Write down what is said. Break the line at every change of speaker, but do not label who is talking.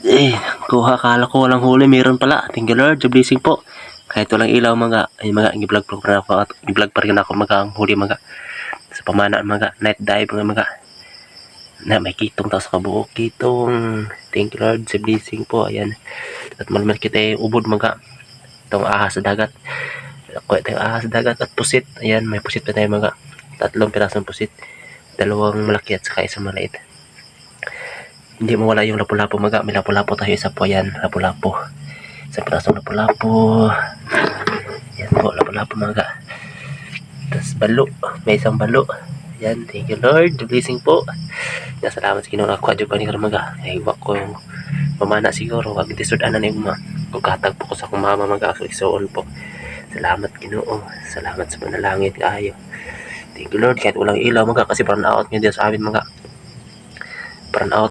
Eh, kuha kala ko walang huli, meron pala. Thank you Lord, the blessing po. Kahit walang ilaw mga, ay mga i-vlog pa rin ako at i-vlog pa rin ako mga ang huli mga sa pamana mga night dive mga na may kitong taos sa kabuok kitong. Thank you Lord sa blessing po. Ayan. At malmal kita ubod mga itong ahas sa dagat. Kuha tayong ahas sa dagat at pusit. Ayan, may pusit pa tayo mga 3 pirasong pusit. 2 malaki at saka isang maliit. Hindi mawala yung lapu-lapu mga, may lapu-lapu tayo, isa po yan, lapu-lapu, isang pirasong lapu-lapu, yan po, lapu-lapu mga. Tapos balo, may isang balo, yan, thank you Lord, the blessing po. Yan, salamat sa Ginoo ako, adyo pa ni mga, ay iwak ko yung mamana siguro, wag itisodanan na yung pagkatag po ko sa akong mama mga, so isuon po. Salamat Ginoo, salamat sa panalangin kayo. Thank you Lord, kahit walang ilaw mga, kasi parang out nyo din sa amin mga, parang out.